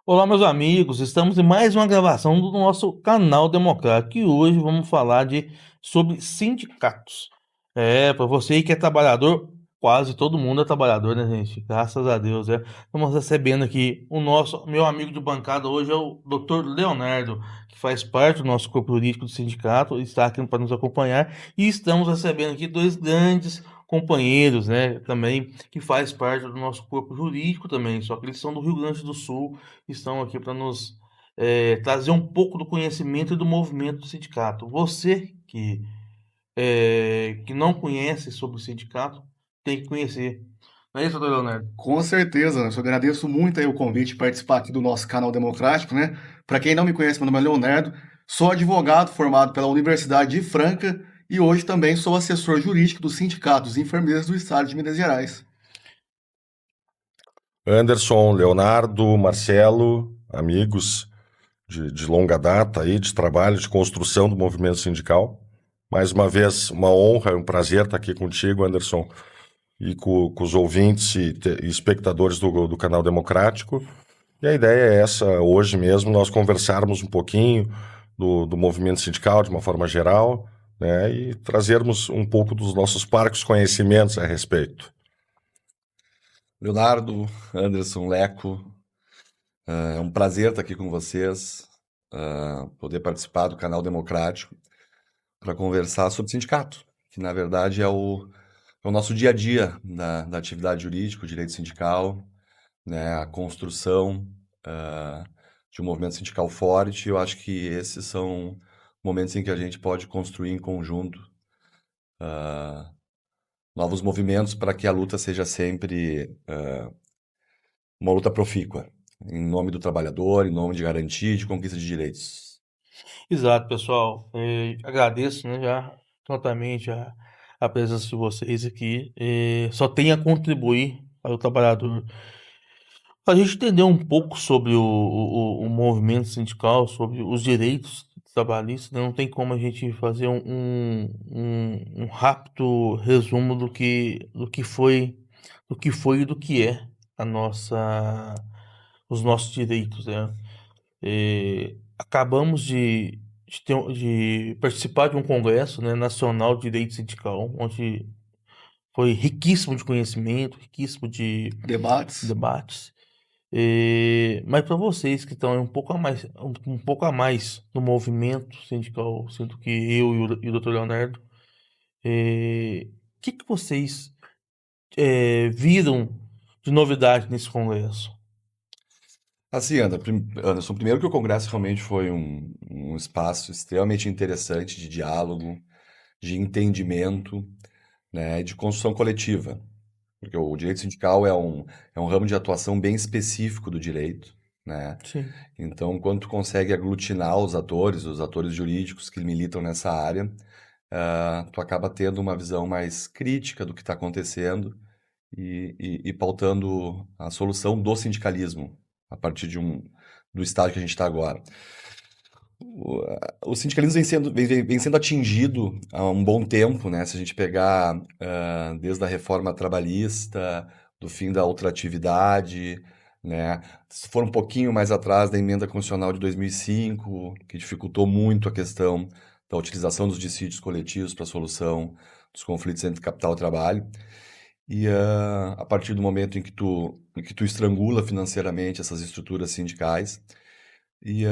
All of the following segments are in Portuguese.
Olá, meus amigos, estamos em mais uma gravação do nosso canal Democrático e hoje vamos falar sobre sindicatos. Para você que é trabalhador, quase todo mundo é trabalhador, né, gente? Graças a Deus, é. Estamos recebendo aqui meu amigo de bancada hoje é o Dr. Leonardo, que faz parte do nosso corpo jurídico do sindicato, está aqui para nos acompanhar e estamos recebendo aqui dois grandes companheiros, né, também, que faz parte do nosso corpo jurídico também, só que eles são do Rio Grande do Sul, estão aqui para nos trazer um pouco do conhecimento e do movimento do sindicato. Você que não conhece sobre o sindicato, tem que conhecer. Não é isso, doutor Leonardo? Com certeza, eu agradeço muito aí o convite de participar aqui do nosso canal democrático, né? Para quem não me conhece, meu nome é Leonardo, sou advogado formado pela Universidade de Franca e hoje também sou assessor jurídico do Sindicato dos Enfermeiros do Estado de Minas Gerais. Anderson, Leonardo, Marcelo, amigos de longa data aí, de trabalho, de construção do movimento sindical. Mais uma vez, uma honra, um prazer estar aqui contigo, Anderson, e com os ouvintes e espectadores do canal Democrático. E a ideia é essa, hoje mesmo, nós conversarmos um pouquinho do movimento sindical de uma forma geral, né, e trazermos um pouco dos nossos parcos conhecimentos a respeito. Leonardo, Anderson, Leco, é um prazer estar aqui com vocês, poder participar do canal Democrático para conversar sobre sindicato, que na verdade é o nosso dia a dia da atividade jurídica, o direito sindical, né, a construção de um movimento sindical forte. Eu acho que esses são momentos em que a gente pode construir em conjunto novos movimentos para que a luta seja sempre uma luta profícua, em nome do trabalhador, em nome de garantia e de conquista de direitos. Exato, pessoal. Agradeço, né, já prontamente a presença de vocês aqui. Só tem a contribuir para o trabalhador. A gente entender um pouco sobre o movimento sindical, sobre os direitos trabalhistas, né? Não tem como a gente fazer um rápido resumo do que foi e do que é a nossa, os nossos direitos, né? Acabamos de participar de um congresso, né, nacional de direito sindical, onde foi riquíssimo de conhecimento, riquíssimo de Debates. debates. Mas para vocês que estão um pouco a mais no movimento sindical, sendo que eu e o Dr. Leonardo, o que vocês viram de novidade nesse congresso? Assim, Anderson, primeiro que o Congresso realmente foi um espaço extremamente interessante de diálogo, de entendimento, né, de construção coletiva. Porque o direito sindical é um ramo de atuação bem específico do direito, né? Sim. Então, quando tu consegue aglutinar os atores jurídicos que militam nessa área, tu acaba tendo uma visão mais crítica do que está acontecendo e pautando a solução do sindicalismo a partir do estágio que a gente está agora. O sindicalismo vem sendo atingido há um bom tempo, né? Se a gente pegar desde a reforma trabalhista, do fim da ultratividade, né? Se for um pouquinho mais atrás da emenda constitucional de 2005, que dificultou muito a questão da utilização dos dissídios coletivos para a solução dos conflitos entre capital e trabalho. E a partir do momento em que tu estrangula financeiramente essas estruturas sindicais, e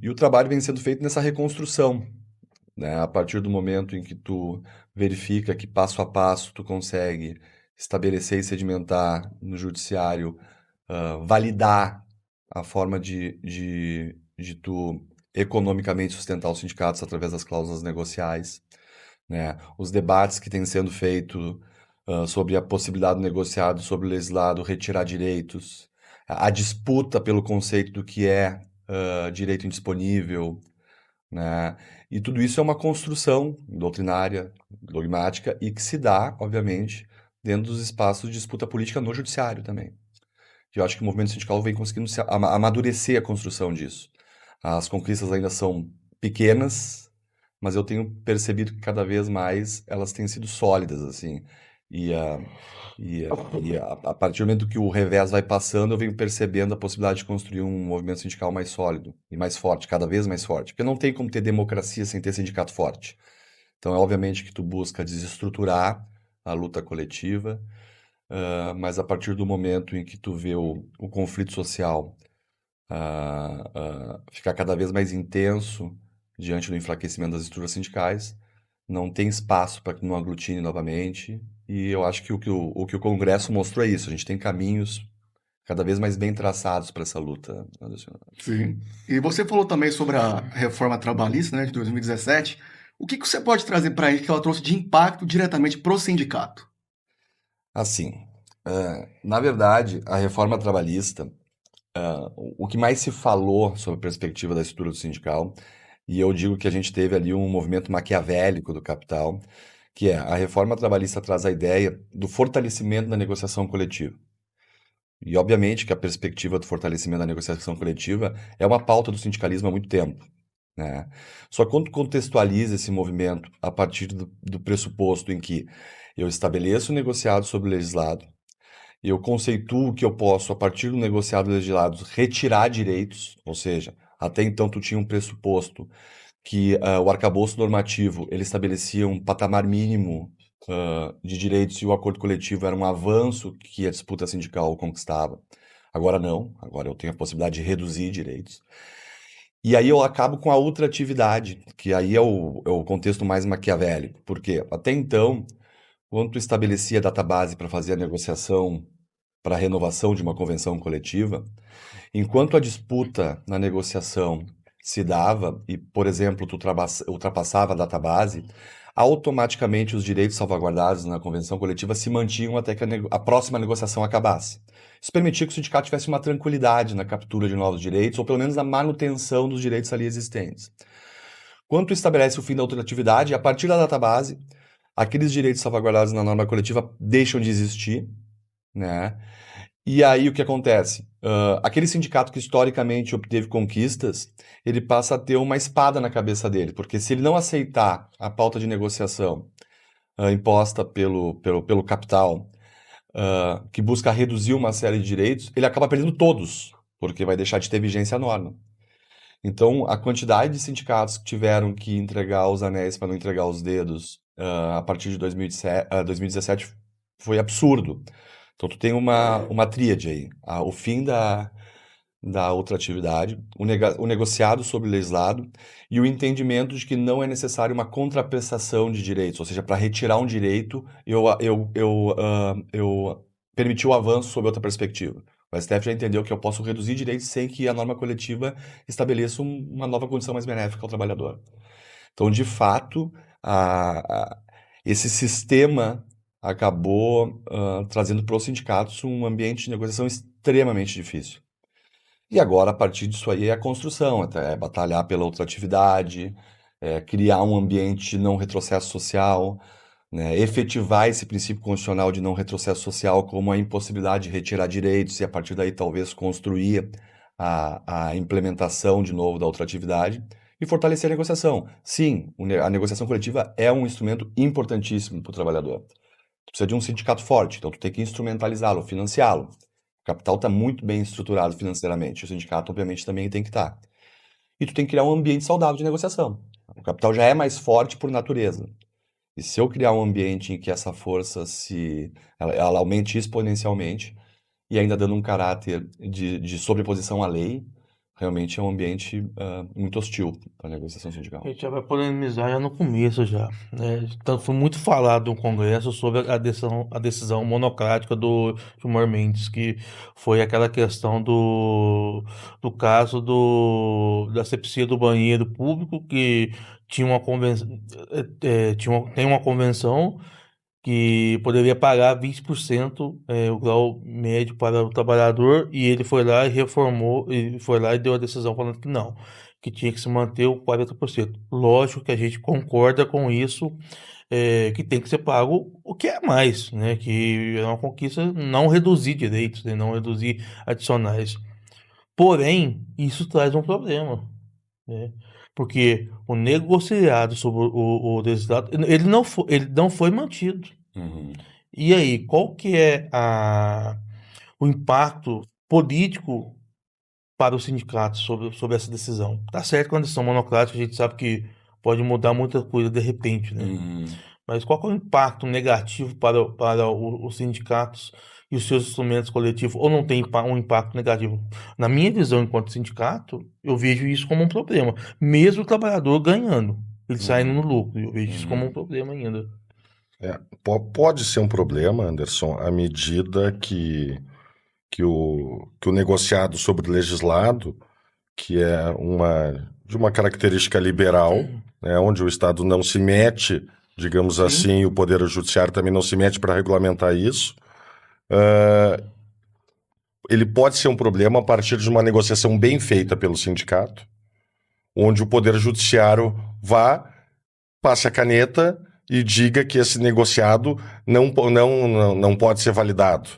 o trabalho vem sendo feito nessa reconstrução, né? A partir do momento em que tu verifica que passo a passo tu consegue estabelecer e sedimentar no judiciário, validar a forma de tu economicamente sustentar os sindicatos através das cláusulas negociais, né? Os debates que têm sendo feitos sobre a possibilidade do negociado, sobre o legislado retirar direitos, a disputa pelo conceito do que é direito indisponível, né? E tudo isso é uma construção doutrinária, dogmática, e que se dá, obviamente, dentro dos espaços de disputa política no judiciário também. Eu acho que o movimento sindical vem conseguindo amadurecer a construção disso. As conquistas ainda são pequenas, mas eu tenho percebido que cada vez mais elas têm sido sólidas, assim. E, a, a partir do momento que o revés vai passando, eu venho percebendo a possibilidade de construir um movimento sindical mais sólido e mais forte, cada vez mais forte. Porque não tem como ter democracia sem ter sindicato forte. Então, é obviamente que tu busca desestruturar a luta coletiva, mas a partir do momento em que tu vê o conflito social ficar cada vez mais intenso diante do enfraquecimento das estruturas sindicais, não tem espaço para que não aglutine novamente. E eu acho que o que o Congresso mostrou é isso. A gente tem caminhos cada vez mais bem traçados para essa luta, Anderson. Sim. E você falou também sobre a reforma trabalhista, né, de 2017. O que você pode trazer para aí que ela trouxe de impacto diretamente para o sindicato? Assim, na verdade, a reforma trabalhista, o que mais se falou sobre a perspectiva da estrutura do sindical, e eu digo que a gente teve ali um movimento maquiavélico do capital, que é a reforma trabalhista traz a ideia do fortalecimento da negociação coletiva. E obviamente que a perspectiva do fortalecimento da negociação coletiva é uma pauta do sindicalismo há muito tempo, né? Só que quando contextualiza esse movimento a partir do pressuposto em que eu estabeleço o negociado sobre o legislado, eu conceituo que eu posso, a partir do negociado e legislado, retirar direitos, ou seja, até então tu tinha um pressuposto que o arcabouço normativo ele estabelecia um patamar mínimo de direitos e o acordo coletivo era um avanço que a disputa sindical conquistava. Agora não, agora eu tenho a possibilidade de reduzir direitos. E aí eu acabo com a ultratividade, que aí é o contexto mais maquiavélico. Por quê? Até então, quando tu estabelecia a database para fazer a negociação para a renovação de uma convenção coletiva, enquanto a disputa na negociação se dava e, por exemplo, tu ultrapassava a database, automaticamente os direitos salvaguardados na convenção coletiva se mantinham até que a próxima negociação acabasse. Isso permitia que o sindicato tivesse uma tranquilidade na captura de novos direitos, ou pelo menos na manutenção dos direitos ali existentes. Quando tu estabelece o fim da ultratividade, a partir da database, aqueles direitos salvaguardados na norma coletiva deixam de existir, né? E aí o que acontece? Aquele sindicato que historicamente obteve conquistas, ele passa a ter uma espada na cabeça dele, porque se ele não aceitar a pauta de negociação imposta pelo capital, que busca reduzir uma série de direitos, ele acaba perdendo todos, porque vai deixar de ter vigência a norma. Então, a quantidade de sindicatos que tiveram que entregar os anéis para não entregar os dedos a partir de 2017 foi absurdo. Então, tu tem uma tríade aí. O fim da ultratividade, o negociado sobre o legislado e o entendimento de que não é necessário uma contraprestação de direitos, ou seja, para retirar um direito, eu permiti o avanço sob outra perspectiva. O STF já entendeu que eu posso reduzir direitos sem que a norma coletiva estabeleça uma nova condição mais benéfica ao trabalhador. Então, de fato, esse sistema acabou trazendo para os sindicatos um ambiente de negociação extremamente difícil. E agora, a partir disso aí, é a construção, é batalhar pela ultratividade, criar um ambiente de não retrocesso social, né, efetivar esse princípio constitucional de não retrocesso social como a impossibilidade de retirar direitos e, a partir daí, talvez construir a implementação de novo da ultratividade e fortalecer a negociação. Sim, a negociação coletiva é um instrumento importantíssimo para o trabalhador. Tu precisa de um sindicato forte, então tu tem que instrumentalizá-lo, financiá-lo. O capital está muito bem estruturado financeiramente, o sindicato, obviamente, também tem que estar. E tu tem que criar um ambiente saudável de negociação. O capital já é mais forte por natureza. E se eu criar um ambiente em que essa força ela aumente exponencialmente e ainda dando um caráter de sobreposição à lei, realmente é um ambiente muito hostil para a negociação sindical. A gente já vai polemizar já no começo já, né? Então, foi muito falado no Congresso sobre a decisão monocrática do Gilmar Mendes, que foi aquela questão do caso da asepsia do banheiro público, que tinha uma convenção, tem uma convenção que poderia pagar 20% o grau médio para o trabalhador, e ele foi lá e reformou, e foi lá e deu a decisão falando que não, que tinha que se manter o 40%. Lógico que a gente concorda com isso, que tem que ser pago o que é mais, né? Que é uma conquista não reduzir direitos, né? Não reduzir adicionais. Porém, isso traz um problema, né? Porque o negociado sobre o legislado, ele não foi mantido. Uhum. E aí, qual que é o impacto político para os sindicatos sobre essa decisão? Tá certo, quando eles são monocráticos, a gente sabe que pode mudar muita coisa de repente, né? Uhum. Mas qual que é o impacto negativo para os sindicatos e os seus instrumentos coletivos? Ou não tem um impacto negativo? Na minha visão, enquanto sindicato, eu vejo isso como um problema. Mesmo o trabalhador ganhando, ele saindo no Uhum. lucro. Eu vejo isso como um Uhum. problema ainda. Pode ser um problema, Anderson, à medida que o negociado sobre o legislado, que é de uma característica liberal, né, onde o Estado não se mete, digamos Sim, assim, e o Poder Judiciário também não se mete para regulamentar isso, ah, ele pode ser um problema a partir de uma negociação bem feita pelo sindicato, onde o Poder Judiciário vá, passe a caneta e diga que esse negociado não pode ser validado,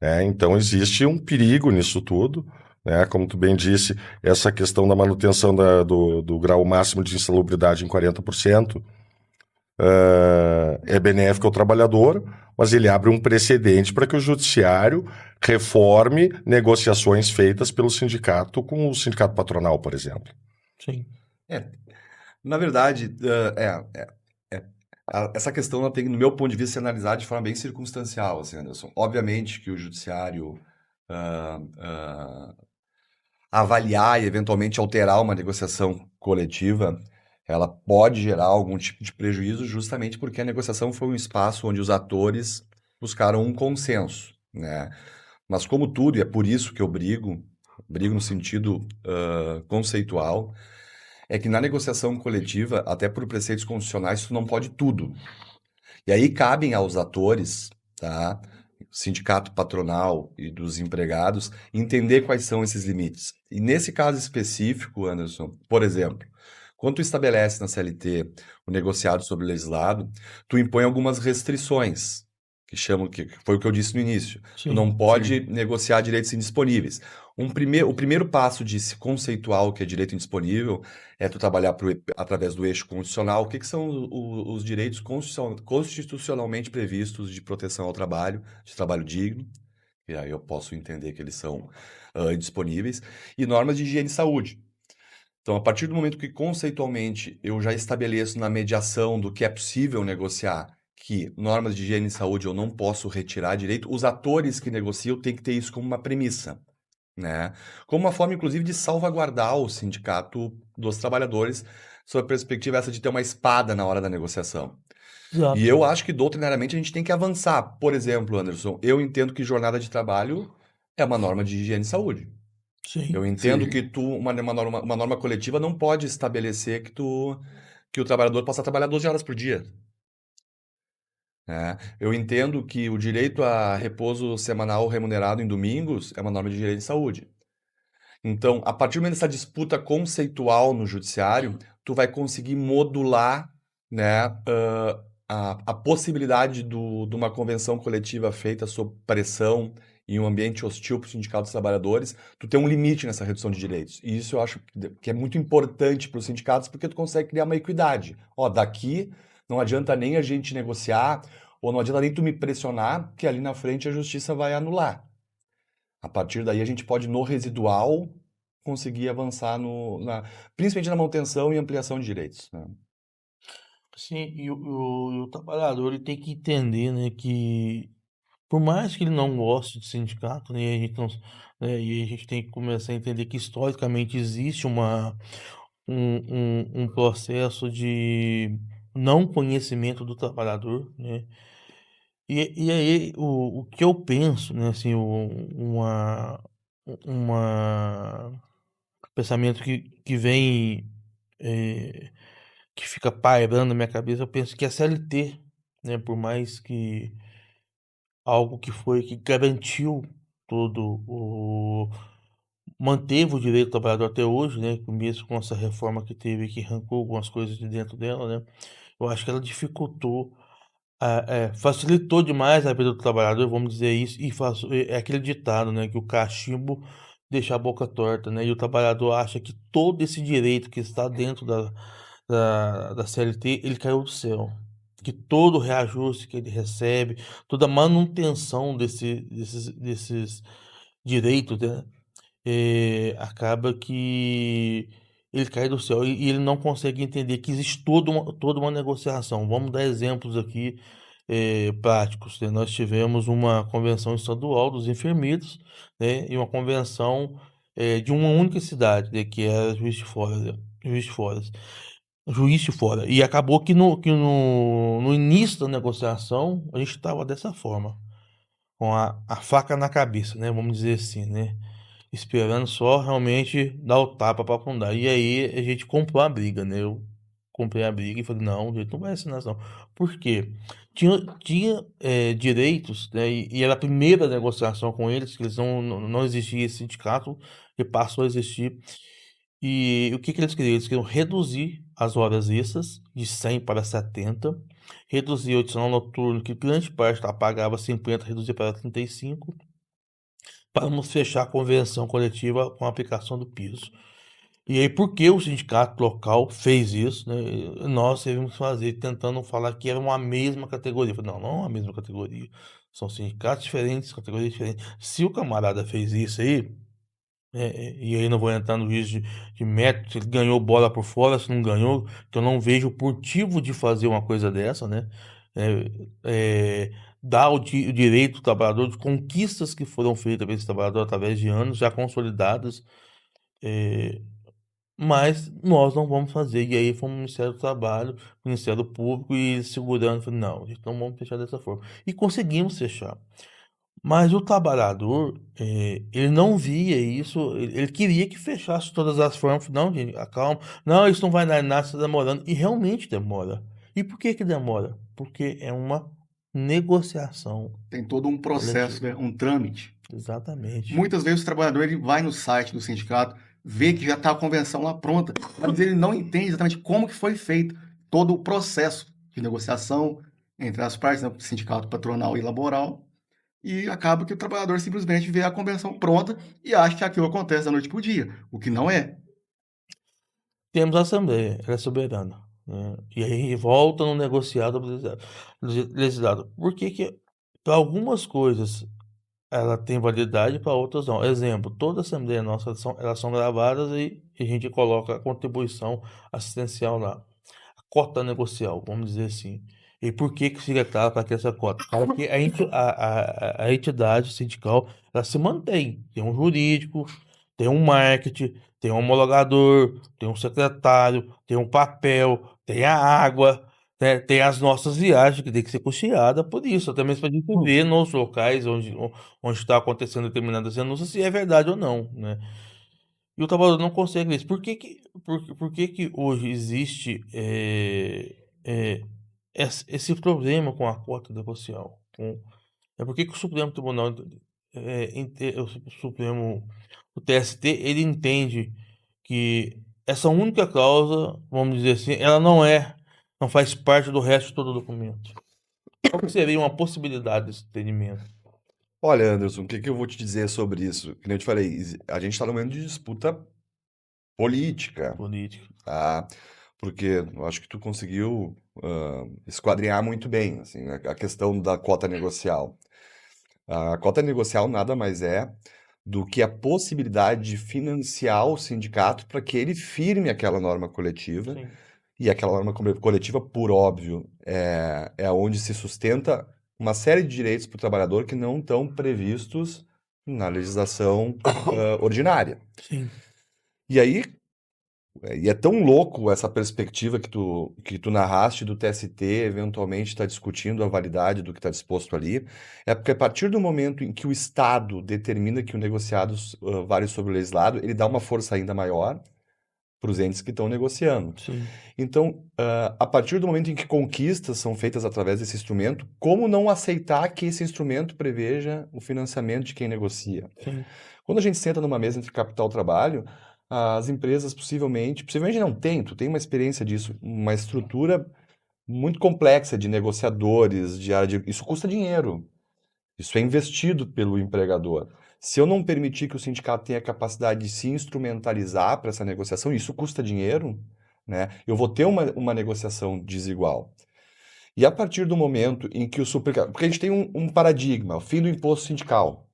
né? Então existe um perigo nisso tudo, né? Como tu bem disse, essa questão da manutenção do grau máximo de insalubridade em 40% é benéfico ao trabalhador, mas ele abre um precedente para que o judiciário reforme negociações feitas pelo sindicato com o sindicato patronal, por exemplo. Sim. É, na verdade, essa questão ela tem, no meu ponto de vista, ser analisada de forma bem circunstancial, assim, Anderson. Obviamente que o judiciário ah, ah, avaliar e eventualmente alterar uma negociação coletiva, ela pode gerar algum tipo de prejuízo justamente porque a negociação foi um espaço onde os atores buscaram um consenso, né? Mas como tudo, e é por isso que eu brigo no sentido conceitual, é que na negociação coletiva, até por preceitos constitucionais, tu não pode tudo. E aí cabem aos atores, tá? Sindicato patronal e dos empregados, entender quais são esses limites. E nesse caso específico, Anderson, por exemplo, quando tu estabelece na CLT o negociado sobre o legislado, tu impõe algumas restrições, que foi o que eu disse no início. Tu não Sim. pode negociar direitos indisponíveis. O primeiro passo de se conceituar o que é direito indisponível é tu trabalhar através do eixo constitucional. O que são os direitos constitucionalmente previstos de proteção ao trabalho, de trabalho digno, e aí eu posso entender que eles são disponíveis, e normas de higiene e saúde. Então, a partir do momento que conceitualmente eu já estabeleço na mediação do que é possível negociar, que normas de higiene e saúde eu não posso retirar direito, os atores que negociam têm que ter isso como uma premissa, né? Como uma forma, inclusive, de salvaguardar o sindicato dos trabalhadores, sob a perspectiva essa de ter uma espada na hora da negociação. E Exato. eu acho que, doutrinariamente, a gente tem que avançar. Por exemplo, Anderson, eu entendo que jornada de trabalho é uma norma de higiene e saúde. Eu Sim. entendo sim. que uma norma coletiva não pode estabelecer que o trabalhador possa trabalhar 12 horas por dia, né? Eu entendo que o direito a repouso semanal remunerado em domingos é uma norma de direito de saúde. Então, a partir do momento dessa disputa conceitual no judiciário, tu vai conseguir modular, né, a possibilidade de uma convenção coletiva feita sob pressão em um ambiente hostil para o Sindicato dos Trabalhadores, tu tem um limite nessa redução de direitos. E isso eu acho que é muito importante para os sindicatos, porque tu consegue criar uma equidade. Ó, daqui não adianta nem a gente negociar, ou não adianta nem tu me pressionar, que ali na frente a justiça vai anular. A partir daí a gente pode, no residual, conseguir avançar principalmente na manutenção e ampliação de direitos, né? Sim, e o trabalhador ele tem que entender, né, que por mais que ele não goste de sindicato, né, a gente não, né, e a gente tem que começar a entender que historicamente existe um processo de não conhecimento do trabalhador, né? E aí o que eu penso, né, assim, uma pensamento que vem, eh, que fica pairando na minha cabeça, eu penso que a CLT, né, por mais que algo que foi que garantiu todo o manteve o direito do trabalhador até hoje, né, mesmo com essa reforma que teve, que arrancou algumas coisas de dentro dela, né, eu acho que ela dificultou, facilitou demais a vida do trabalhador, vamos dizer isso, e é aquele ditado, né, que o cachimbo deixa a boca torta, né, e o trabalhador acha que todo esse direito que está dentro da CLT, ele caiu do céu. que todo reajuste que ele recebe, toda a manutenção desses direitos, né, acaba que ele cai do céu e ele não consegue entender que existe toda uma negociação. Vamos dar exemplos aqui práticos, né? Nós tivemos uma convenção estadual dos enfermeiros, né, e uma convenção de uma única cidade, né, que era Juiz de Fora, né? Juiz de Fora. Juiz de Fora. E acabou que no início da negociação a gente estava dessa forma, com a faca na cabeça, né? Vamos dizer assim, né? Esperando só realmente dar o tapa para afundar. E aí a gente comprou a briga, né? Eu comprei a briga e falei, não, a gente não vai assinar não. Por quê? Tinha direitos, né? E era a primeira negociação com eles, que eles não existia esse sindicato, e passou a existir. E o que eles queriam? Eles queriam reduzir as horas extras de 100 para 70, reduzir o adicional noturno, que grande parte pagava 50, reduzir para 35, para nos fechar a convenção coletiva com a aplicação do piso. E aí, por que o sindicato local fez isso, né? Nós devemos fazer, tentando falar que era uma mesma categoria. Eu falei, não, não é uma mesma categoria. São sindicatos diferentes, categorias diferentes. Se o camarada fez isso aí, e aí não vou entrar no juízo de mérito, se ele ganhou bola por fora, se não ganhou, que eu não vejo motivo de fazer uma coisa dessa, né? É, dar o direito do trabalhador de conquistas que foram feitas pelo trabalhador através de anos já consolidadas, mas nós não vamos fazer. E aí fomos o Ministério do Trabalho, Ministério Público e segurando, falei, não, a gente não vamos fechar dessa forma. E conseguimos fechar. Mas o trabalhador, ele não via isso, ele queria que fechasse todas as formas. Não, gente, acalma. Não, isso não vai dar nada, está demorando. E realmente demora. E por que demora? Porque é uma negociação Tem todo um processo, coletiva. né? Um trâmite. Exatamente. Muitas vezes o trabalhador ele vai no site do sindicato, vê que já está a convenção lá pronta, mas ele não entende exatamente como que foi feito todo o processo de negociação entre as partes, né? Sindicato patronal e laboral, e acaba que o trabalhador simplesmente vê a convenção pronta e acha que aquilo acontece da noite para o dia, o que não é. Temos a Assembleia, ela é soberana, né? E aí volta no negociado legislado. Por que para algumas coisas ela tem validade, para outras não? Exemplo, toda Assembleia nossa, elas são gravadas e a gente coloca a contribuição assistencial lá. A cota negocial, vamos dizer assim. E por que fica claro para que essa cota? Para que a entidade sindical ela se mantém. Tem um jurídico, tem um marketing, tem um homologador, tem um secretário, tem um papel, tem a água, né? Tem as nossas viagens que tem que ser custeada por isso, até mesmo para a gente ver nos locais onde está acontecendo determinadas denúncias se é verdade ou não, né? E o trabalhador não consegue isso. Por que que hoje existe esse problema com a cota negocial? Por que que o Supremo Tribunal, o Supremo, o TST, ele entende que essa única cláusula, vamos dizer assim, ela não faz parte do resto de todo o documento? Qual que seria uma possibilidade desse entendimento Olha, Anderson, o que que eu vou te dizer sobre isso? Que nem eu te falei, a gente está no momento de disputa política, político? tá? Porque eu acho que tu conseguiu esquadrinhar muito bem, assim, a questão da cota negocial. A cota negocial nada mais é do que a possibilidade de financiar o sindicato para que ele firme aquela norma coletiva. Sim. E aquela norma coletiva, por óbvio, é onde se sustenta uma série de direitos para o trabalhador que não estão previstos na legislação ordinária. Sim. E aí, e é tão louco essa perspectiva que tu narraste do TST eventualmente estar discutindo a validade do que está disposto ali, é porque a partir do momento em que o Estado determina que o negociado vale sobre o legislado, ele dá uma força ainda maior para os entes que estão negociando. Sim. Então, a partir do momento em que conquistas são feitas através desse instrumento, como não aceitar que esse instrumento preveja o financiamento de quem negocia? Sim. Quando a gente senta numa mesa entre capital e trabalho, as empresas possivelmente não tem, tu tem uma experiência disso, uma estrutura muito complexa de negociadores, isso custa dinheiro. Isso é investido pelo empregador. Se eu não permitir que o sindicato tenha a capacidade de se instrumentalizar para essa negociação, isso custa dinheiro, né? Eu vou ter uma negociação desigual. E a partir do momento em que o porque a gente tem um paradigma, o fim do imposto sindical,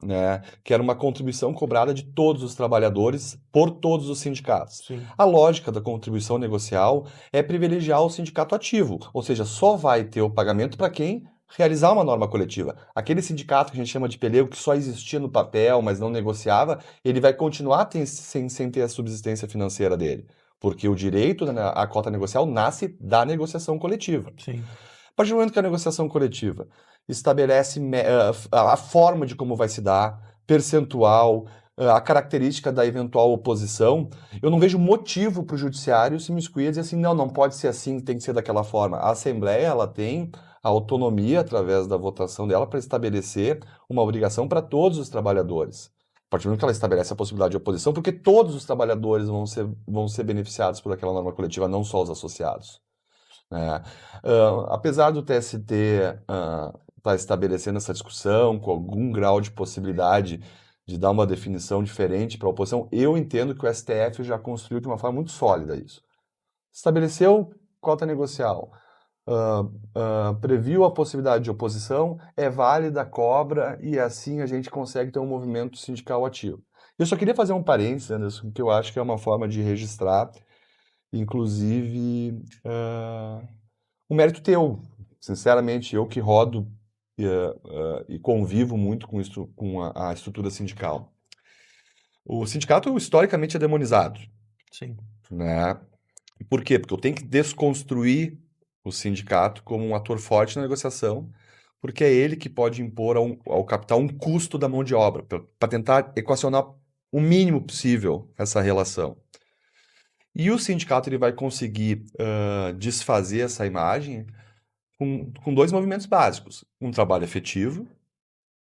né, que era uma contribuição cobrada de todos os trabalhadores por todos os sindicatos. Sim. A lógica da contribuição negocial é privilegiar o sindicato ativo, ou seja, só vai ter o pagamento para quem realizar uma norma coletiva. Aquele sindicato que a gente chama de pelego, que só existia no papel, mas não negociava, ele vai continuar sem ter a subsistência financeira dele, porque o direito à cota negocial nasce da negociação coletiva. Sim. A partir do momento que a negociação coletiva estabelece a forma de como vai se dar, percentual, a característica da eventual oposição, eu não vejo motivo para o judiciário se imiscuir e dizer assim, não, não pode ser assim, tem que ser daquela forma. A Assembleia, ela tem a autonomia, através da votação dela, para estabelecer uma obrigação para todos os trabalhadores. A partir do momento que ela estabelece a possibilidade de oposição, porque todos os trabalhadores vão ser beneficiados por aquela norma coletiva, não só os associados. Apesar do TST estar estabelecendo essa discussão com algum grau de possibilidade de dar uma definição diferente para a oposição, eu entendo que o STF já construiu de uma forma muito sólida isso. Estabeleceu cota negocial, previu a possibilidade de oposição, é válida a cobra e assim a gente consegue ter um movimento sindical ativo. Eu só queria fazer um parênteses, Anderson, que eu acho que é uma forma de registrar, inclusive, um mérito teu. Sinceramente, eu que rodo e convivo muito com a estrutura sindical. O sindicato, historicamente, é demonizado, Sim. né? Por quê? Porque eu tenho que desconstruir o sindicato como um ator forte na negociação, porque é ele que pode impor ao capital um custo da mão de obra, para tentar equacionar o mínimo possível essa relação. E o sindicato ele vai conseguir desfazer essa imagem com dois movimentos básicos. Um trabalho efetivo,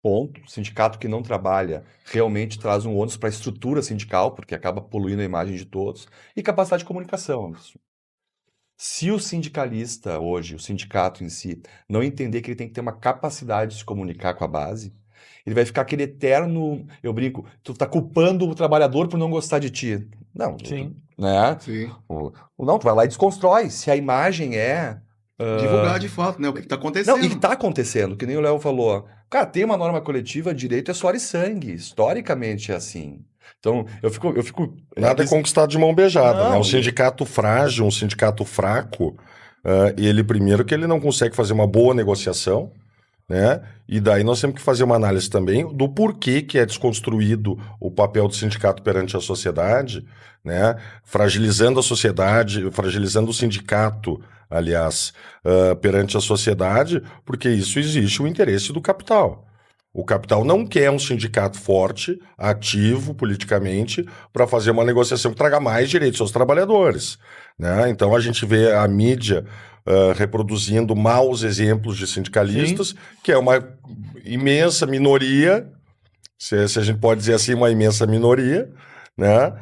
ponto. O sindicato que não trabalha realmente traz um ônus para a estrutura sindical, porque acaba poluindo a imagem de todos. E capacidade de comunicação. Se o sindicalista hoje, o sindicato em si, não entender que ele tem que ter uma capacidade de se comunicar com a base, ele vai ficar aquele eterno, eu brinco, tu tá culpando o trabalhador por não gostar de ti. Não, Sim. né? Sim. Não, tu vai lá e desconstrói. Se a imagem é Divulgar de fato, né? O que está não, acontecendo. e que tá acontecendo, que nem o Léo falou. Cara, tem uma norma coletiva, direito é suor e sangue. Historicamente é assim. Então, eu fico. Nada é conquistado de mão beijada, né? Não, Um sindicato frágil, um sindicato fraco, ele primeiro que ele não consegue fazer uma boa negociação, né? E daí nós temos que fazer uma análise também do porquê que é desconstruído o papel do sindicato perante a sociedade, né? Fragilizando a sociedade, fragilizando o sindicato, aliás, perante a sociedade, porque isso existe o interesse do capital. O capital não quer um sindicato forte, ativo politicamente, para fazer uma negociação que traga mais direitos aos trabalhadores, né? Então a gente vê a mídia reproduzindo maus exemplos de sindicalistas, que é uma imensa minoria, se a gente pode dizer assim, uma imensa minoria, né?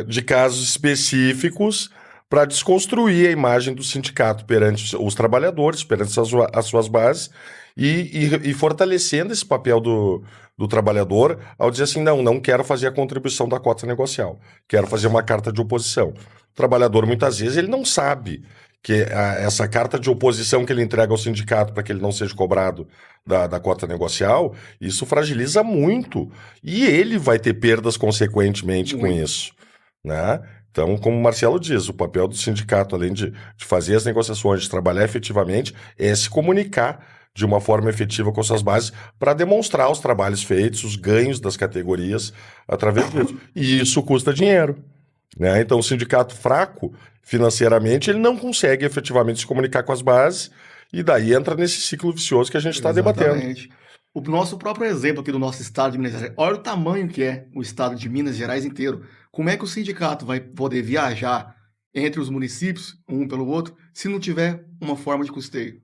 De casos específicos para desconstruir a imagem do sindicato perante os trabalhadores, perante as suas bases, e fortalecendo esse papel do trabalhador ao dizer assim, não quero fazer a contribuição da cota negocial, quero fazer uma carta de oposição. O trabalhador, muitas vezes, ele não sabe que essa carta de oposição que ele entrega ao sindicato para que ele não seja cobrado da cota negocial, isso fragiliza muito. E ele vai ter perdas consequentemente com isso, né? Então, como o Marcelo diz, o papel do sindicato, além de fazer as negociações, de trabalhar efetivamente, é se comunicar de uma forma efetiva com suas bases para demonstrar os trabalhos feitos, os ganhos das categorias através disso. E isso custa dinheiro, né? Então, o sindicato fraco financeiramente, ele não consegue efetivamente se comunicar com as bases e daí entra nesse ciclo vicioso que a gente está debatendo. Exatamente. O nosso próprio exemplo aqui do nosso estado de Minas Gerais, olha o tamanho que é o estado de Minas Gerais inteiro. Como é que o sindicato vai poder viajar entre os municípios, um pelo outro, se não tiver uma forma de custeio?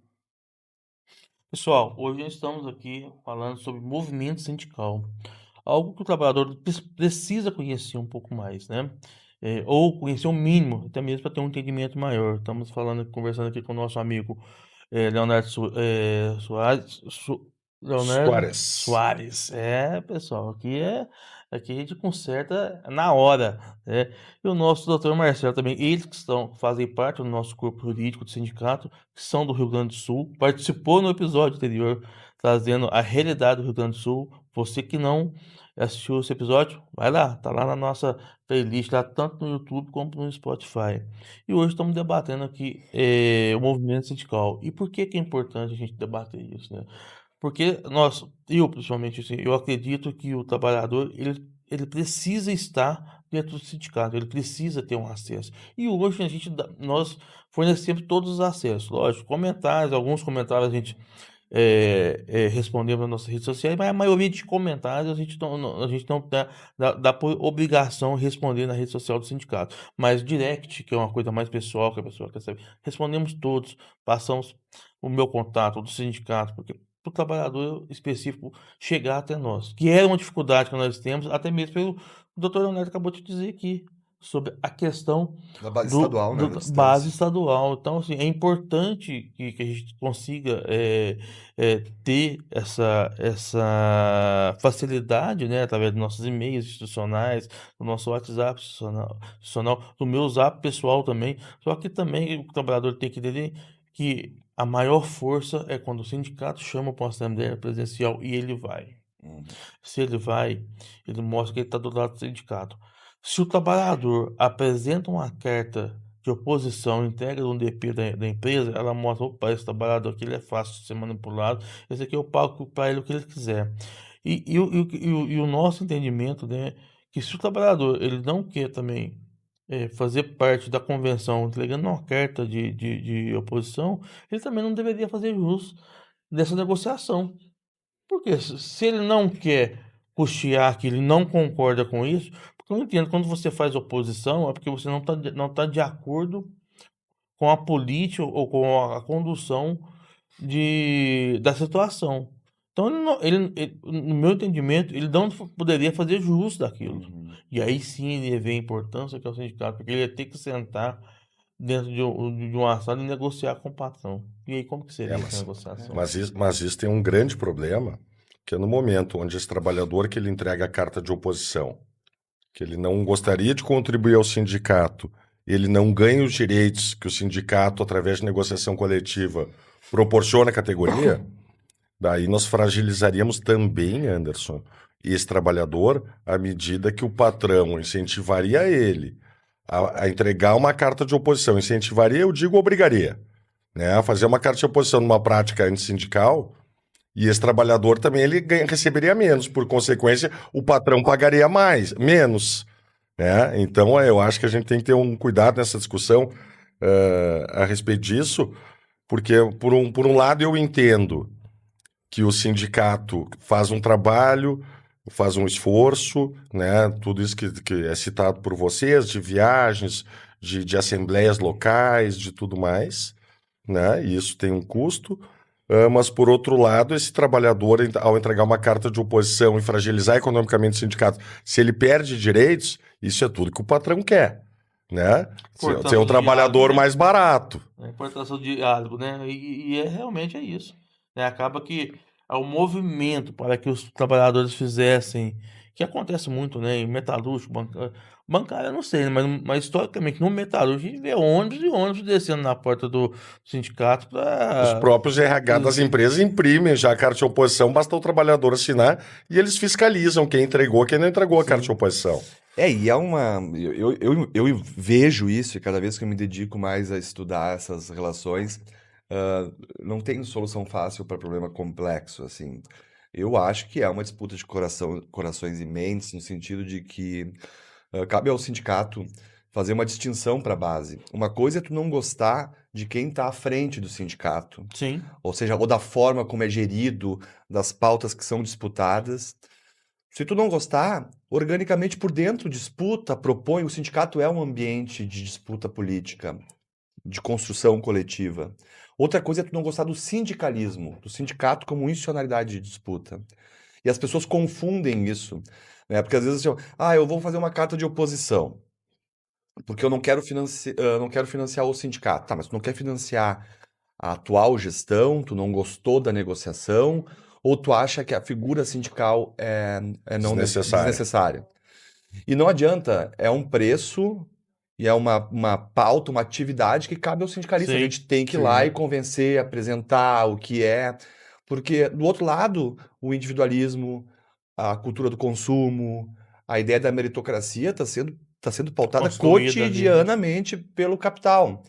Pessoal, hoje nós estamos aqui falando sobre movimento sindical. Algo que o trabalhador precisa conhecer um pouco mais, né? Ou conhecer o mínimo, até mesmo para ter um entendimento maior. Estamos conversando aqui com o nosso amigo Leonardo Soares, Leonardo Soares. Soares. É, pessoal, aqui a gente conserta na hora, né? E o nosso doutor Marcelo também, eles que fazem parte do nosso corpo jurídico do sindicato, que são do Rio Grande do Sul, participou no episódio anterior, trazendo a realidade do Rio Grande do Sul. Você que não assistiu esse episódio, vai lá, tá lá na nossa playlist, lá tanto no YouTube como no Spotify. E hoje estamos debatendo aqui o movimento sindical. E por que que é importante a gente debater isso, né? Porque eu principalmente, assim, eu acredito que o trabalhador, ele precisa estar dentro do sindicato, ele precisa ter um acesso. E hoje nós fornecemos todos os acessos, lógico, comentários, alguns comentários a gente respondemos nas nossas redes sociais, mas a maioria de comentários a gente não dá por obrigação responder na rede social do sindicato. Mas direct, que é uma coisa mais pessoal, que a pessoa quer saber, respondemos todos, passamos o meu contato do sindicato, porque para o trabalhador específico chegar até nós, que era uma dificuldade que nós temos, até mesmo pelo o doutor Leonardo acabou de dizer aqui, sobre a questão Da base estadual, né? Da base distância. estadual. Então, assim, é importante que a gente consiga ter essa facilidade, né, através dos nossos e-mails institucionais, do nosso WhatsApp institucional, do meu Zap pessoal também. Só que também o trabalhador tem que entender que a maior força é quando o sindicato chama para uma assembleia presencial e ele vai. Uhum. Se ele vai, ele mostra que ele está do lado do sindicato. Se o trabalhador apresenta uma carta de oposição, entrega no DP da empresa, ela mostra, opa, esse trabalhador aqui ele é fácil de ser manipulado, esse aqui eu pago para ele o que ele quiser. E o nosso entendimento, né, que se o trabalhador ele não quer também fazer parte da convenção, entregando uma carta de oposição, ele também não deveria fazer jus dessa negociação. Porque se ele não quer custear, que ele não concorda com isso, porque eu não entendo, quando você faz oposição, é porque você não tá de acordo com a política ou com a condução da situação. Então, no meu entendimento, ele não poderia fazer jus daquilo. Uhum. E aí sim ele ia ver a importância que é o sindicato, porque ele ia ter que sentar dentro de uma sala e negociar com o patrão. E aí, como que seria essa Mas, negociação? mas isso tem um grande problema, que é no momento onde esse trabalhador que ele entrega a carta de oposição, que ele não gostaria de contribuir ao sindicato, ele não ganha os direitos que o sindicato, através de negociação coletiva, proporciona à categoria, daí nós fragilizaríamos também, Anderson, esse trabalhador à medida que o patrão incentivaria ele a entregar uma carta de oposição. Incentivaria, eu digo obrigaria, né, a fazer uma carta de oposição numa prática antissindical, e esse trabalhador também ele receberia menos. Por consequência, o patrão pagaria menos. Né? Então, eu acho que a gente tem que ter um cuidado nessa discussão a respeito disso, porque, por um lado, eu entendo que o sindicato faz um trabalho, faz um esforço, né? Tudo isso que é citado por vocês, de viagens, de assembleias locais, de tudo mais, né? E isso tem um custo. Mas, por outro lado, esse trabalhador, ao entregar uma carta de oposição e fragilizar economicamente o sindicato, se ele perde direitos, isso é tudo que o patrão quer, né? Ser um trabalhador mais barato. A importação de diálogo, né? Realmente é isso. Né? Acaba que o movimento para que os trabalhadores fizessem, que acontece muito, né? Em metalúrgico, bancário, eu não sei, mas historicamente no metalúrgico a gente vê ônibus e ônibus descendo na porta do sindicato Os para. próprios RH das empresas imprimem já a carta de oposição, basta o trabalhador assinar e eles fiscalizam quem entregou, quem não entregou a carta de oposição. E é uma. Eu vejo isso, e cada vez que eu me dedico mais a estudar essas relações, não tem solução fácil para problema complexo, assim. Eu acho que é uma disputa de corações e mentes, no sentido de que cabe ao sindicato fazer uma distinção para a base. Uma coisa é tu não gostar de quem está à frente do sindicato, Sim. ou seja, ou da forma como é gerido, das pautas que são disputadas. Se tu não gostar, organicamente por dentro disputa, propõe. O sindicato é um ambiente de disputa política, de construção coletiva. Outra coisa é tu não gostar do sindicalismo, do sindicato como institucionalidade de disputa. E as pessoas confundem isso, né? Porque às vezes assim, eu vou fazer uma carta de oposição, porque eu não quero financiar o sindicato. Tá, mas tu não quer financiar a atual gestão, tu não gostou da negociação, Ou tu acha que a figura sindical é não Desnecessária. desnecessária? E não adianta, é um preço e é uma pauta, uma atividade que cabe ao sindicalista. A Sim, gente tem que ir lá e convencer, apresentar o que é. Porque, do outro lado, o individualismo, a cultura do consumo, a ideia da meritocracia está sendo pautada Construída ali. cotidianamente pelo capital.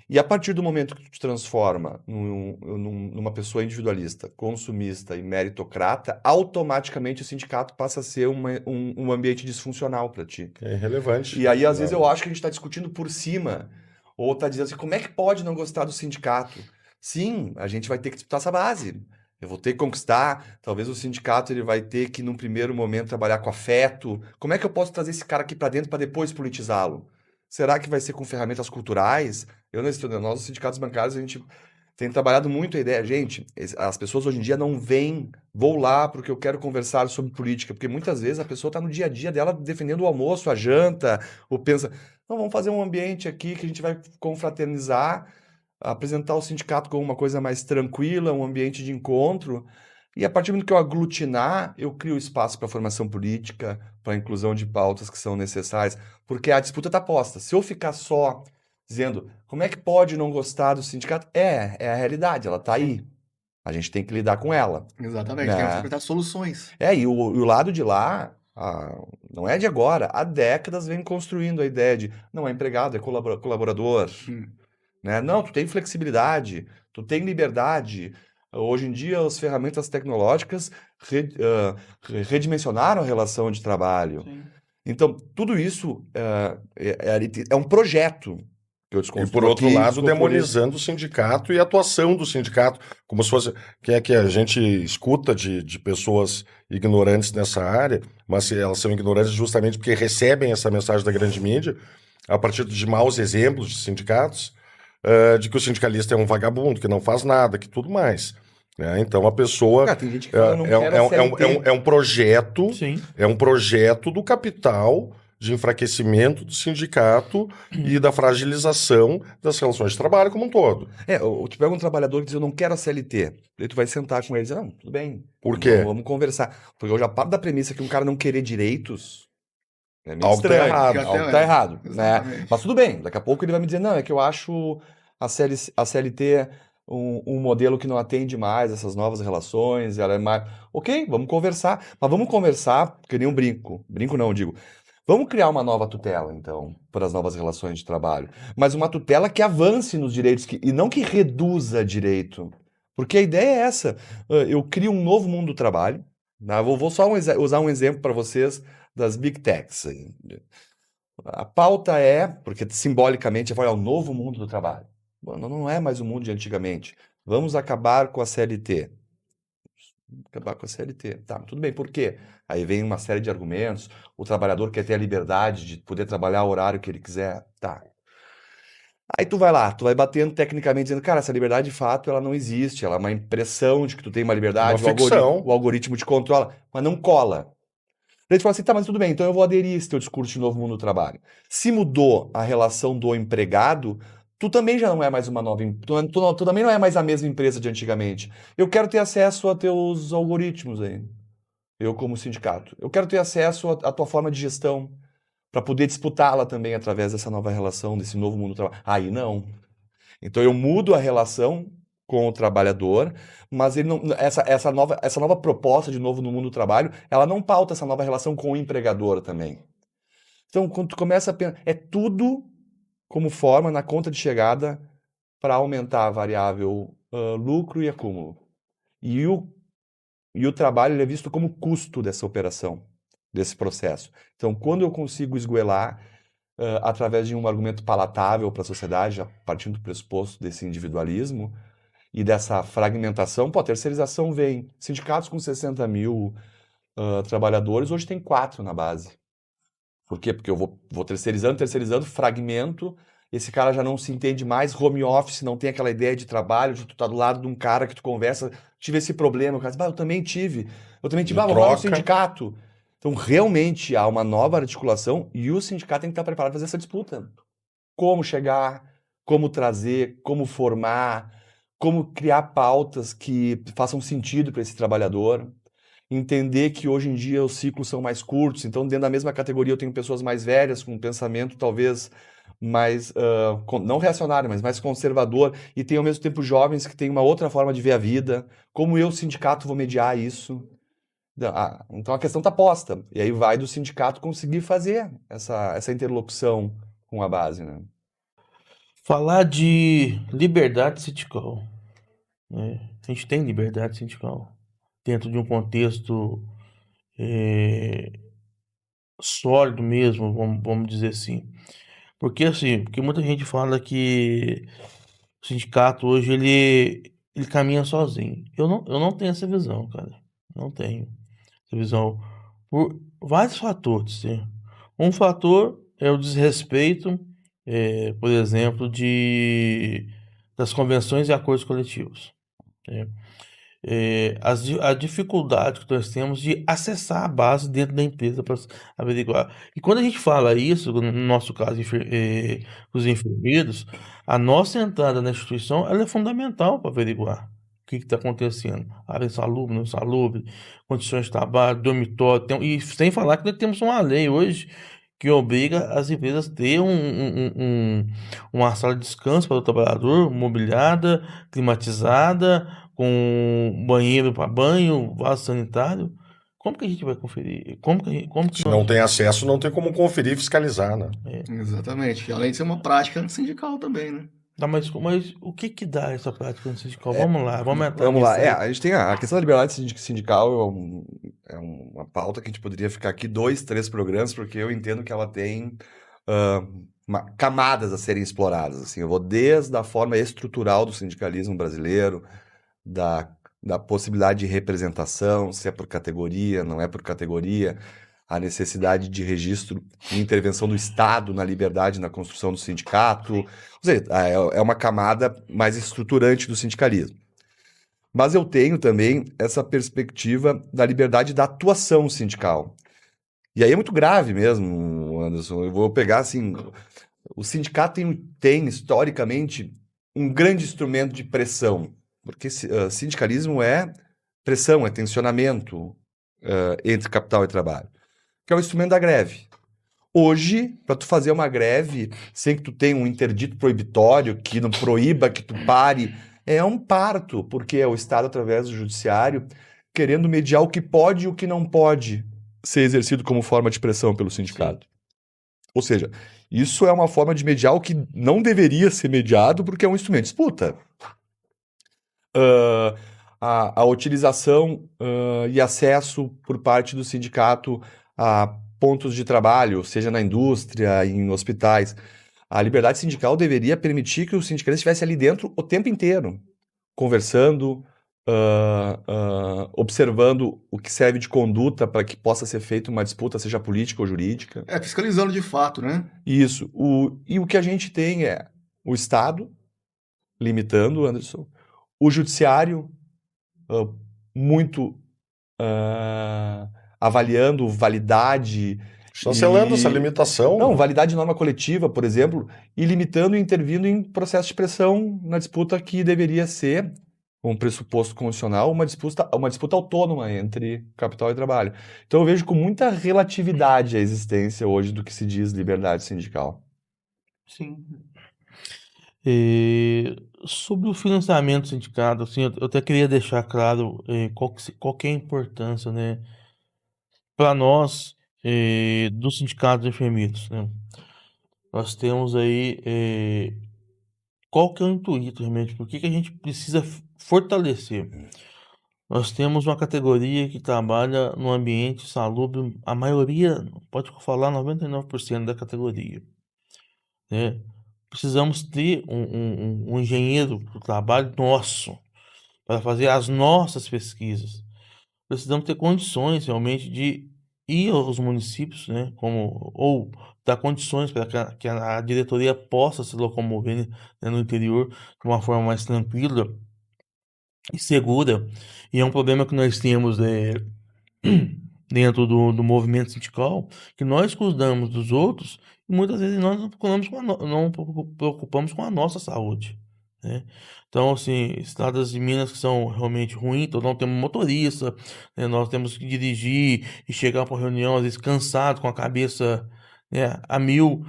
E a partir do momento que tu te transforma numa pessoa individualista, consumista e meritocrata, automaticamente o sindicato passa a ser um ambiente disfuncional para ti. É irrelevante. E aí, às vezes, eu acho que a gente está discutindo por cima, ou está dizendo assim, como é que pode não gostar do sindicato? Sim, a gente vai ter que disputar essa base. Eu vou ter que conquistar, talvez o sindicato ele vai ter que, num primeiro momento, trabalhar com afeto. Como é que eu posso trazer esse cara aqui para dentro para depois politizá-lo? Será que vai ser com ferramentas culturais? Nós, os sindicatos bancários, a gente tem trabalhado muito a ideia. Gente, as pessoas hoje em dia não vou lá porque eu quero conversar sobre política, porque muitas vezes a pessoa está no dia a dia dela defendendo o almoço, a janta, ou pensa, não, vamos fazer um ambiente aqui que a gente vai confraternizar, apresentar o sindicato como uma coisa mais tranquila, um ambiente de encontro. E a partir do momento que eu aglutinar, eu crio espaço para a formação política, para a inclusão de pautas que são necessárias, porque a disputa está posta. Se eu ficar só dizendo como é que pode não gostar do sindicato, é a realidade, ela está aí. A gente tem que lidar com ela. Exatamente, Né? temos que apresentar soluções. E o lado de lá, não é de agora, há décadas vem construindo a ideia de não é empregado, é colaborador. Né? Não, tu tem flexibilidade, tu tem liberdade. Hoje em dia, as ferramentas tecnológicas redimensionaram a relação de trabalho. Sim. Então, tudo isso é um projeto que eu E desconstruo por outro aqui, lado, incorporei. demonizando o sindicato e a atuação do sindicato, como se fosse que a gente escuta de pessoas ignorantes nessa área, mas elas são ignorantes justamente porque recebem essa mensagem da grande mídia a partir de maus exemplos de sindicatos, de que o sindicalista é um vagabundo, que não faz nada, que tudo mais. Né? Então a pessoa Cara, tem gente que fala, eu não quero a CLT. é um projeto, Sim. é um projeto do capital de enfraquecimento do sindicato e da fragilização das relações de trabalho como um todo. Tu pega um trabalhador que diz, eu não quero a CLT. Aí tu vai sentar com ele e dizer, não, tudo bem. Por quê? Vamos conversar. Porque eu já paro da premissa que um cara não querer direitos é meio Algo tá estranho. errado. Algo tá errado. Né? Exatamente. Mas tudo bem, daqui a pouco ele vai me dizer, não, é que eu acho a CLT um modelo que não atende mais essas novas relações, ela é mais... Ok, vamos conversar. Mas vamos conversar, que nem um brinco. Brinco não, eu digo. Vamos criar uma nova tutela, então, para as novas relações de trabalho. Mas uma tutela que avance nos direitos e não que reduza direito. Porque a ideia é essa. Eu crio um novo mundo do trabalho. Né? Vou só usar um exemplo para vocês das Big Techs. A pauta é, porque simbolicamente é o novo mundo do trabalho. Bom, não é mais o mundo de antigamente. Vamos acabar com a CLT. Acabar com a CLT. Tá, tudo bem, por quê? Aí vem uma série de argumentos. O trabalhador quer ter a liberdade de poder trabalhar o horário que ele quiser. Tá. Aí tu vai lá, tu vai batendo tecnicamente, dizendo, cara, essa liberdade de fato ela não existe, ela é uma impressão de que tu tem uma liberdade, Uma ficção. o algoritmo te controla, mas não cola. Daí tu fala assim, tá, mas tudo bem, então eu vou aderir a esse teu discurso de novo mundo do trabalho. Se mudou a relação do empregado, tu também já não é mais uma nova... Tu também não é mais a mesma empresa de antigamente. Eu quero ter acesso a teus algoritmos aí. Eu como sindicato. Eu quero ter acesso à tua forma de gestão para poder disputá-la também através dessa nova relação, desse novo mundo do trabalho. Aí não. Então eu mudo a relação com o trabalhador, mas ele não, essa nova proposta de novo no mundo do trabalho, ela não pauta essa nova relação com o empregador também. Então, quando tu começa a pensar, é tudo como forma na conta de chegada para aumentar a variável lucro e acúmulo. E o trabalho ele é visto como custo dessa operação, desse processo. Então, quando eu consigo esgoelar através de um argumento palatável para a sociedade, já partindo do pressuposto desse individualismo e dessa fragmentação, a terceirização vem. Sindicatos com 60 mil trabalhadores, hoje tem 4 na base. Por quê? Porque eu vou terceirizando, fragmento, esse cara já não se entende mais, home office, não tem aquela ideia de trabalho, de tu estar do lado de um cara que tu conversa, tive esse problema, o cara diz, eu também tive, vou lá no sindicato. Então, realmente, há uma nova articulação e o sindicato tem que estar preparado para fazer essa disputa. Como chegar, como trazer, como formar, como criar pautas que façam sentido para esse trabalhador, entender que hoje em dia os ciclos são mais curtos, então dentro da mesma categoria eu tenho pessoas mais velhas, com um pensamento talvez mais, não reacionário, mas mais conservador, e tem ao mesmo tempo jovens que têm uma outra forma de ver a vida. Como eu, sindicato, vou mediar isso? Então a questão está posta, e aí vai do sindicato conseguir fazer essa interlocução com a base, né? Falar de liberdade sindical, né? A gente tem liberdade sindical dentro de um contexto sólido mesmo, vamos dizer assim. Porque muita gente fala que o sindicato hoje ele caminha sozinho. Eu não tenho essa visão, cara. Não tenho essa visão por vários fatores, né? Um fator é o desrespeito, por exemplo, das convenções e acordos coletivos, né? A dificuldade que nós temos de acessar a base dentro da empresa para averiguar. E quando a gente fala isso, no nosso caso, os enfermeiros, a nossa entrada na instituição ela é fundamental para averiguar o que está acontecendo. Área insalubre, não insalubre, condições de trabalho, dormitório. E sem falar que nós temos uma lei hoje que obriga as empresas a ter uma sala de descanso para o trabalhador, mobiliada, climatizada, com banheiro para banho, vaso sanitário. Como que a gente vai conferir? Como que Se não nós... tem acesso, não tem como conferir e fiscalizar, né? Exatamente. Além de ser uma prática antissindical também, né? Tá, mas o que dá essa prática sindical? Vamos lá, vamos entrar Vamos nisso lá. aí. A gente tem a questão da liberdade sindical é uma pauta que a gente poderia ficar aqui 2, 3 programas, porque eu entendo que ela tem camadas a serem exploradas. Assim, eu vou desde a forma estrutural do sindicalismo brasileiro, da possibilidade de representação, se é por categoria, não é por categoria, a necessidade de registro e intervenção do Estado na liberdade na construção do sindicato. Ou seja, é uma camada mais estruturante do sindicalismo. Mas eu tenho também essa perspectiva da liberdade da atuação sindical. E aí é muito grave mesmo, Anderson. Eu vou pegar assim, o sindicato tem historicamente um grande instrumento de pressão, porque sindicalismo é pressão, é tensionamento entre capital e trabalho, que é o instrumento da greve. Hoje, para tu fazer uma greve sem que tu tenha um interdito proibitório que não proíba que tu pare, é um parto, porque é o Estado, através do judiciário, querendo mediar o que pode e o que não pode ser exercido como forma de pressão pelo sindicato. Ou seja, isso é uma forma de mediar o que não deveria ser mediado porque é um instrumento de disputa. A utilização e acesso por parte do sindicato a pontos de trabalho, seja na indústria, em hospitais. A liberdade sindical deveria permitir que o sindicalista estivesse ali dentro o tempo inteiro, conversando, observando o que serve de conduta para que possa ser feita uma disputa, seja política ou jurídica. Fiscalizando de fato, né? Isso. E o que a gente tem é o Estado limitando, Anderson, o judiciário muito avaliando validade. Chancelando essa limitação. Não, validade de norma coletiva, por exemplo, e limitando e intervindo em processo de pressão na disputa que deveria ser um pressuposto constitucional, uma disputa autônoma entre capital e trabalho. Então eu vejo com muita relatividade a existência hoje do que se diz liberdade sindical. Sim. Sobre o financiamento do sindicato, assim, eu até queria deixar claro qual que é a importância, né, para nós dos sindicatos de enfermeiros, né? Nós temos aí qual que é o intuito realmente, por que que a gente precisa fortalecer? Nós temos uma categoria que trabalha no ambiente salubre, a maioria, pode falar 99% da categoria, né? Precisamos ter um engenheiro do trabalho nosso para fazer as nossas pesquisas. Precisamos ter condições realmente de ir aos municípios, né, ou dar condições para que a diretoria possa se locomover, né, no interior de uma forma mais tranquila e segura. E é um problema que nós temos dentro do movimento sindical, que nós cuidamos dos outros e muitas vezes nós não preocupamos com a nossa saúde, né? Então, assim, estradas de Minas que são realmente ruins, então não temos motorista, né? Nós temos que dirigir e chegar para reunião, às vezes cansado, com a cabeça, né, a mil.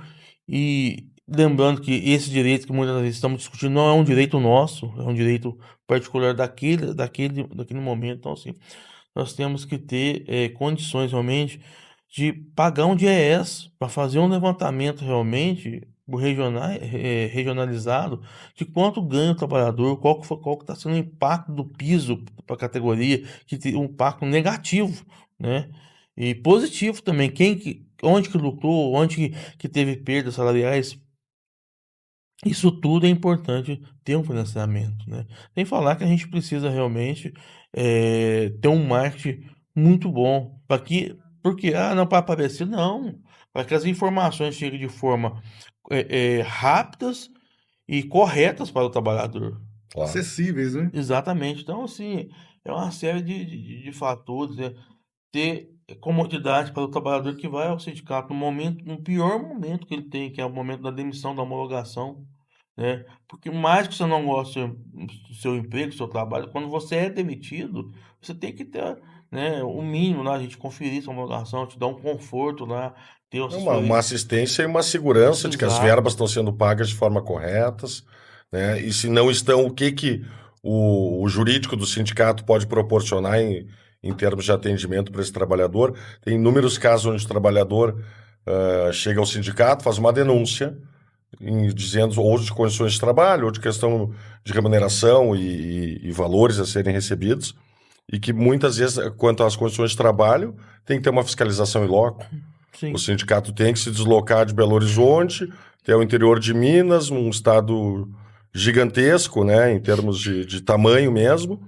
E lembrando que esse direito que muitas vezes estamos discutindo não é um direito nosso, é um direito particular daquele momento. Então, assim, nós temos que ter condições realmente de pagar um DIEES para fazer um levantamento realmente regionalizado de quanto ganha o trabalhador, qual que está sendo o impacto do piso para a categoria, que tem um impacto negativo, né? E positivo também, onde que lucrou, que teve perdas salariais, isso tudo é importante ter um financiamento, né? Sem falar que a gente precisa realmente ter um marketing muito bom porque não para aparecer, não, para que as informações cheguem de forma rápidas e corretas para o trabalhador. Claro. Acessíveis, né? Exatamente. Então, assim, é uma série de fatores, né? Ter comodidade para o trabalhador que vai ao sindicato no pior momento que ele tem, que é o momento da demissão, da homologação, né? Porque mais que você não goste do seu emprego, do seu trabalho, quando você é demitido, você tem que ter, né, o mínimo lá, a gente conferir sua homologação, te dar um conforto lá, ter É uma assessoria. assistência e uma segurança de que as Exato, verbas estão sendo pagas de forma correta, né? E se não estão, o que que o jurídico do sindicato pode proporcionar em termos de atendimento para esse trabalhador? Tem inúmeros casos onde o trabalhador chega ao sindicato, faz uma denúncia, dizendo ou de condições de trabalho, ou de questão de remuneração e valores a serem recebidos, e que muitas vezes, quanto às condições de trabalho, tem que ter uma fiscalização em loco. O sim. sindicato tem que se deslocar de Belo Horizonte até o interior de Minas, um estado gigantesco, né, em termos de tamanho mesmo,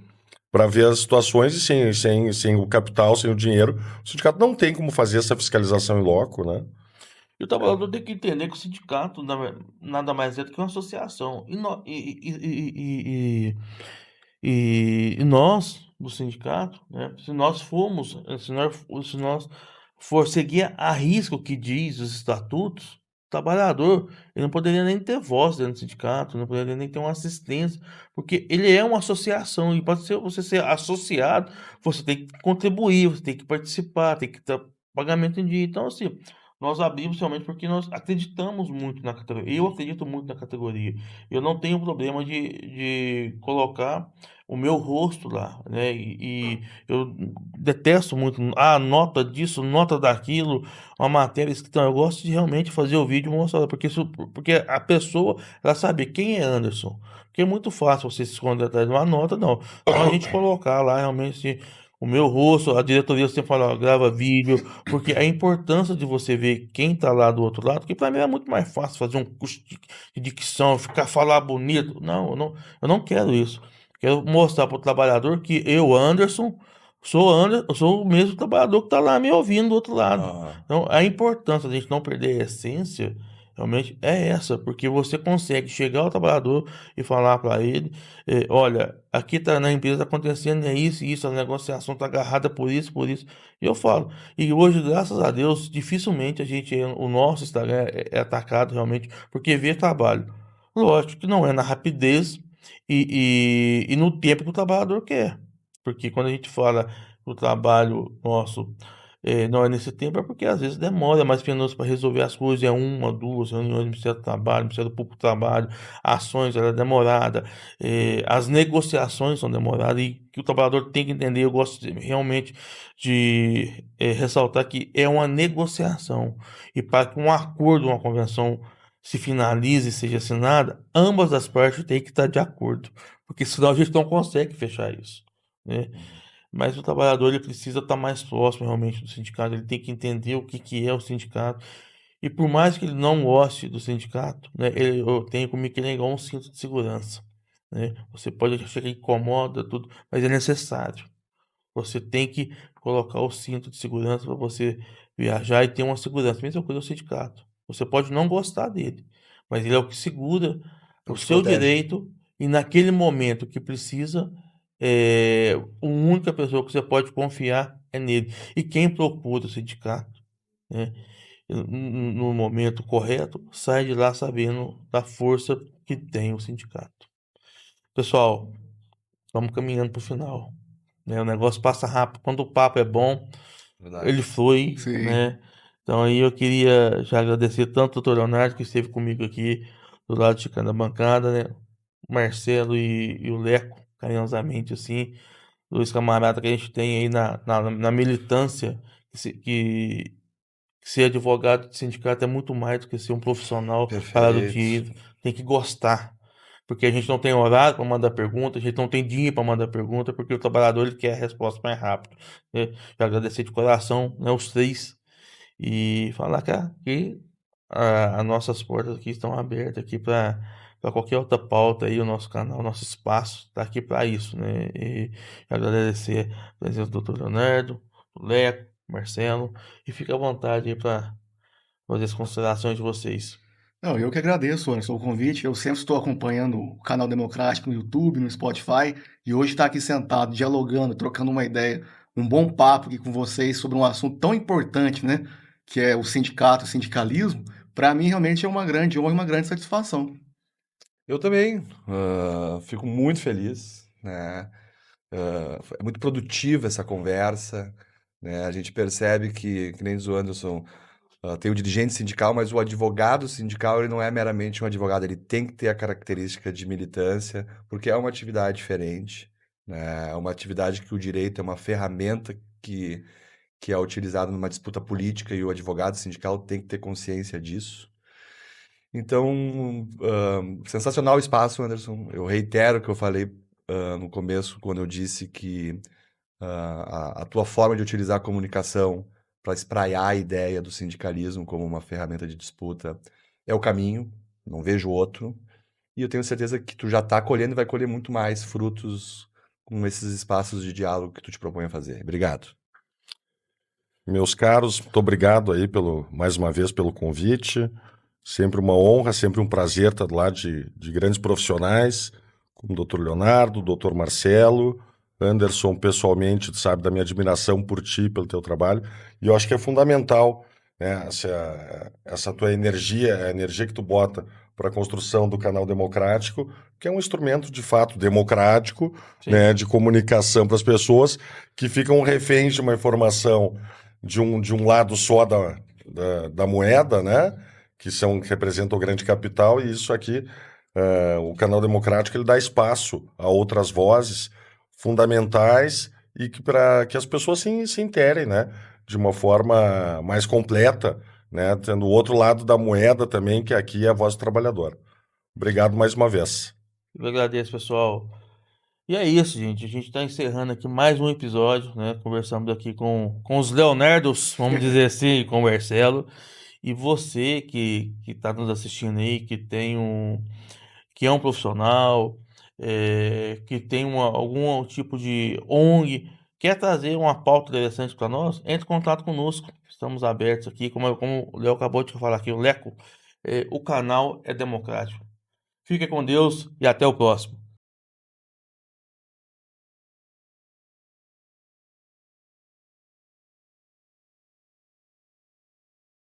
para ver as situações e sem o capital, sem o dinheiro, o sindicato não tem como fazer essa fiscalização em loco, né? E o trabalhador tem que entender que o sindicato nada mais é do que uma associação. E nós, do sindicato, né, se nós for seguir a risca o que diz os estatutos, o trabalhador ele não poderia nem ter voz dentro do sindicato, não poderia nem ter uma assistência, porque ele é uma associação, e pode ser você ser associado, você tem que contribuir, você tem que participar, tem que ter pagamento em dia. Então, assim, nós abrimos realmente porque nós acreditamos muito na categoria. Eu acredito muito na categoria. Eu não tenho problema de colocar o meu rosto lá, né? E eu detesto muito a nota disso, nota daquilo, uma matéria escrita. Eu gosto de realmente fazer o vídeo e mostrar, porque a pessoa ela sabe quem é Anderson. Porque é muito fácil você se esconder atrás de uma nota, não. Então a gente colocar lá realmente o meu rosto, a diretoria sempre fala, ó, grava vídeo, porque a importância de você ver quem tá lá do outro lado, porque para mim é muito mais fácil fazer um curso de dicção, ficar falar bonito. Não, eu não quero isso. Quero mostrar para o trabalhador que eu, Anderson, eu sou o mesmo trabalhador que está lá me ouvindo do outro lado. Ah, Então, a importância de a gente não perder a essência realmente é essa, porque você consegue chegar ao trabalhador e falar para ele, olha, aqui tá na empresa acontecendo é isso e isso, a negociação está agarrada por isso, por isso. E eu falo. E hoje, graças a Deus, dificilmente o nosso Instagram é atacado realmente, porque vê trabalho. Lógico que não é na rapidez e no tempo que o trabalhador quer. Porque quando a gente fala que o trabalho nosso não é nesse tempo, é porque às vezes demora mais penoso para resolver as coisas, é uma, duas reuniões no Ministério do Trabalho, Ministério Público do Trabalho, ações, ela é demorada, as negociações são demoradas e que o trabalhador tem que entender. Eu gosto realmente de ressaltar que é uma negociação e para que um acordo, uma convenção se finalize e seja assinada, ambas as partes têm que estar de acordo, porque senão a gente não consegue fechar isso, né? Mas o trabalhador ele precisa estar mais próximo realmente do sindicato, ele tem que entender o que que é o sindicato. E por mais que ele não goste do sindicato, né, eu tenho comigo que ele é igual um cinto de segurança, né? Você pode achar que incomoda tudo, mas é necessário. Você tem que colocar o cinto de segurança para você viajar e ter uma segurança. Mesma coisa é o sindicato. Você pode não gostar dele, mas ele é o que segura é o o que seu protege. direito e naquele momento que precisa, a única pessoa que você pode confiar é nele. E quem procura o sindicato, né, no momento correto, sai de lá sabendo da força que tem o sindicato. Pessoal, vamos caminhando pro final, né? O negócio passa rápido. Quando o papo é bom, Verdade. ele flui, Sim. né? Então aí eu queria já agradecer tanto o doutor Leonardo que esteve comigo aqui do lado de cá da bancada, né? O Marcelo e o Leco, carinhosamente, assim, dois camaradas que a gente tem aí na militância, que ser advogado de sindicato é muito mais do que ser um profissional parado de Perfeito. dinheiro. Tem que gostar. Porque a gente não tem horário para mandar pergunta, a gente não tem dinheiro para mandar pergunta, porque o trabalhador ele quer a resposta mais rápido, né? Já agradecer de coração, né, os três e falar que as nossas portas aqui estão abertas aqui para qualquer outra pauta aí, o nosso canal, o nosso espaço está aqui para isso, né? E agradecer a presença do Dr. Leonardo, do Leco, Marcelo, e fica à vontade aí para fazer as considerações de vocês. Não, eu que agradeço, Anderson, o convite. Eu sempre estou acompanhando o canal Democrático no YouTube, no Spotify, e hoje estar aqui sentado, dialogando, trocando uma ideia, um bom papo aqui com vocês sobre um assunto tão importante, né? Que é o sindicato, o sindicalismo, para mim realmente é uma grande honra e uma grande satisfação. Eu também fico muito feliz, né? É muito produtiva essa conversa, né? A gente percebe que nem diz o Anderson, tem o dirigente sindical, mas o advogado sindical ele não é meramente um advogado, ele tem que ter a característica de militância, porque é uma atividade diferente, né? É uma atividade que o direito é uma ferramenta que é utilizada numa disputa política e o advogado sindical tem que ter consciência disso. Então, sensacional o espaço, Anderson. Eu reitero o que eu falei no começo, quando eu disse que a tua forma de utilizar a comunicação para espraiar a ideia do sindicalismo como uma ferramenta de disputa é o caminho, não vejo outro. E eu tenho certeza que tu já está colhendo e vai colher muito mais frutos com esses espaços de diálogo que tu te propõe a fazer. Obrigado. Meus caros, muito obrigado aí mais uma vez pelo convite. Sempre uma honra, sempre um prazer estar do lado de grandes profissionais, como o Dr. Leonardo, o Dr. Marcelo, Anderson, pessoalmente, tu sabe da minha admiração por ti, pelo teu trabalho, e eu acho que é fundamental, né, essa tua energia, a energia que tu bota para a construção do canal democrático, que é um instrumento de fato democrático, Sim. né, de comunicação para as pessoas que ficam reféns de uma informação de um lado só da moeda, né? Que representam o grande capital, e isso aqui, o canal democrático, ele dá espaço a outras vozes fundamentais e para que as pessoas se interem, né? De uma forma mais completa, né? Tendo o outro lado da moeda também, que aqui é a voz do trabalhador. Obrigado mais uma vez. Eu agradeço, pessoal. E é isso, gente. A gente está encerrando aqui mais um episódio, né? Conversamos aqui com os Leonardos, vamos dizer assim, com o Marcelo. E você que está nos assistindo aí, que é um profissional, que tem algum tipo de ONG, quer trazer uma pauta interessante para nós, entre em contato conosco. Estamos abertos aqui, como o Léo acabou de falar aqui, o Leco, o canal é democrático. Fique com Deus e até o próximo.